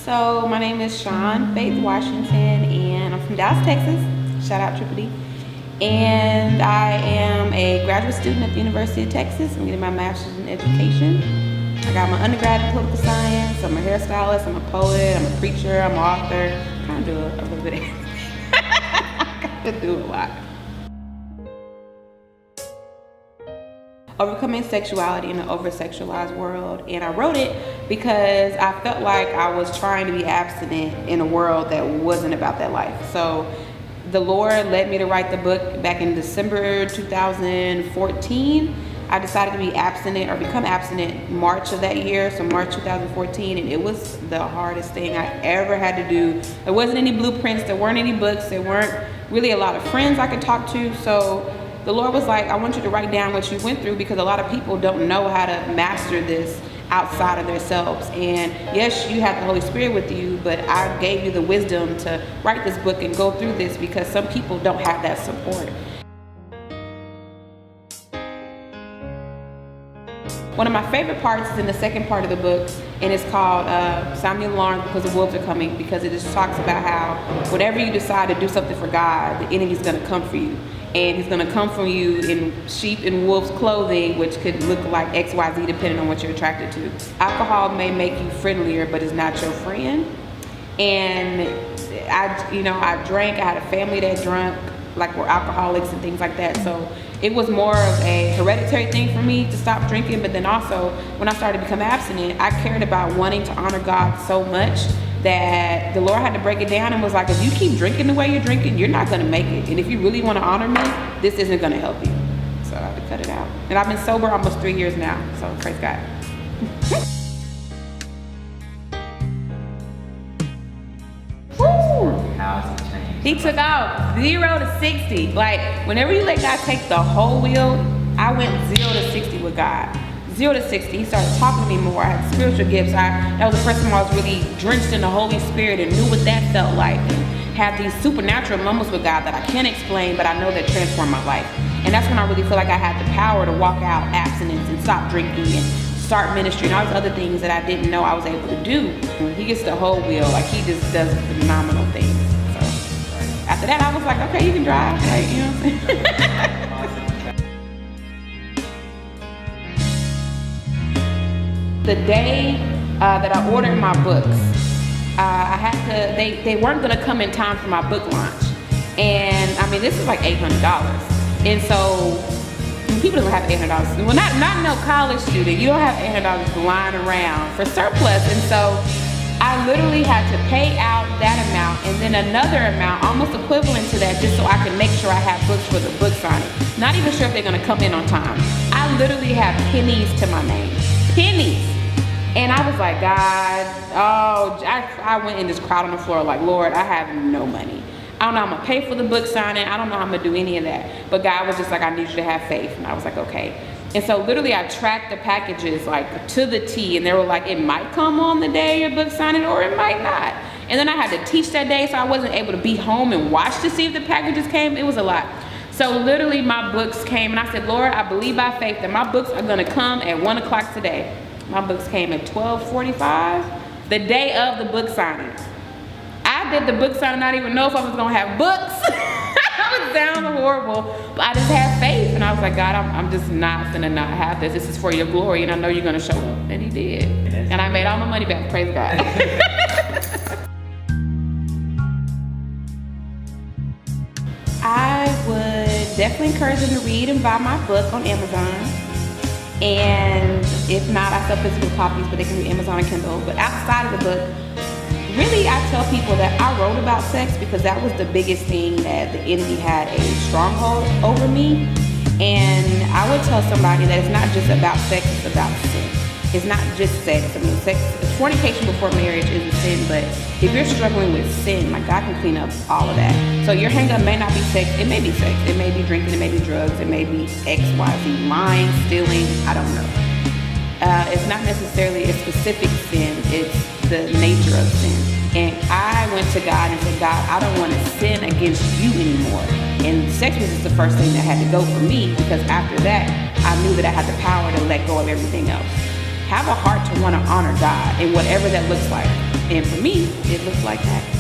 So my name is Shawn Washington, and I'm from Dallas, Texas. Shout out Triple D. And I am a graduate student at the University of Texas. I'm getting my master's in education. I got my undergrad in political science. I'm a hairstylist. I'm a poet. I'm a preacher. I'm an author. I kind of do a little bit of everything. I kind of do a lot. Overcoming sexuality in an over-sexualized world, and I wrote it because I felt like I was trying to be abstinent in a world that wasn't about that life. So the Lord led me to write the book back in December 2014. I decided to be abstinent or become abstinent March of that year, so March 2014, and it was the hardest thing I ever had to do. There wasn't any blueprints, there weren't any books, there weren't really a lot of friends I could talk to, so the Lord was like, I want you to write down what you went through, because a lot of people don't know how to master this outside of themselves. And yes, you have the Holy Spirit with you, but I gave you the wisdom to write this book and go through this because some people don't have that support. One of my favorite parts is in the second part of the book, and it's called Sound the Alarm Because the Wolves Are Coming, because it just talks about how whenever you decide to do something for God, the enemy's gonna come for you. And he's gonna come from you in sheep and wolves clothing, which could look like XYZ depending on what you're attracted to. Alcohol may make you friendlier, but it's not your friend. And I drank, I had a family that drank, like were alcoholics and things like that. So it was more of a hereditary thing for me to stop drinking. But then also when I started to become abstinent, I cared about wanting to honor God so much that the Lord had to break it down and was like, if you keep drinking the way you're drinking, you're not gonna make it. And if you really wanna honor me, this isn't gonna help you. So I had to cut it out. And I've been sober almost 3 years now, so praise God. Woo! How's it changed? He took out 0 to 60. Like, whenever you let God take the whole wheel, I went 0 to 60 with God. 0 to 60, he started talking to me more. I had spiritual gifts. That was the first time I was really drenched in the Holy Spirit and knew what that felt like. And had these supernatural moments with God that I can't explain, but I know that transformed my life. And that's when I really feel like I had the power to walk out abstinence and stop drinking and start ministry and all these other things that I didn't know I was able to do. He gets the whole wheel, like he just does phenomenal things. So after that, I was like, okay, you can drive, like, you know what I'm saying? The day that I ordered my books, I had to, they weren't gonna come in time for my book launch. And I mean, this is like $800. And so people don't have $800. Well, not no college student, you don't have $800 lying around for surplus. And so I literally had to pay out that amount and then another amount almost equivalent to that just so I can make sure I have books for the book signing. Not even sure if they're gonna come in on time. I literally have pennies to my name, pennies. And I was like, God, I went in this crowd on the floor like, Lord, I have no money. I don't know how I'm gonna pay for the book signing. I don't know how I'm gonna do any of that. But God was just like, I need you to have faith. And I was like, okay. And so literally I tracked the packages like to the T, and they were like, it might come on the day your book signing or it might not. And then I had to teach that day, so I wasn't able to be home and watch to see if the packages came. It was a lot. So literally my books came, and I said, Lord, I believe by faith that my books are gonna come at 1 o'clock today. My books came at 12:45, the day of the book signing. I did the book signing, not even know if I was gonna have books. I was down horrible, but I just had faith, and I was like, God, I'm just not gonna not have this. This is for your glory, and I know you're gonna show up, and he did. And I made all my money back, praise God. I would definitely encourage them to read and buy my book on Amazon. And if not, I sell physical copies, but they can read Amazon and Kindle. But outside of the book, really I tell people that I wrote about sex because that was the biggest thing that the enemy had a stronghold over me. And I would tell somebody that it's not just about sex, it's about sin. It's not just sex. I mean, fornication before marriage is a sin, but if you're struggling with sin, like God can clean up all of that. So your hang up may not be sex, it may be sex, it may be drinking, it may be drugs, it may be XYZ, lying, stealing, I don't know. It's not necessarily a specific sin, it's the nature of sin. And I went to God and said, God, I don't want to sin against you anymore. And sex was just the first thing that had to go for me, because after that, I knew that I had the power to let go of everything else. Have a heart to want to honor God in whatever that looks like. And for me, it looks like that.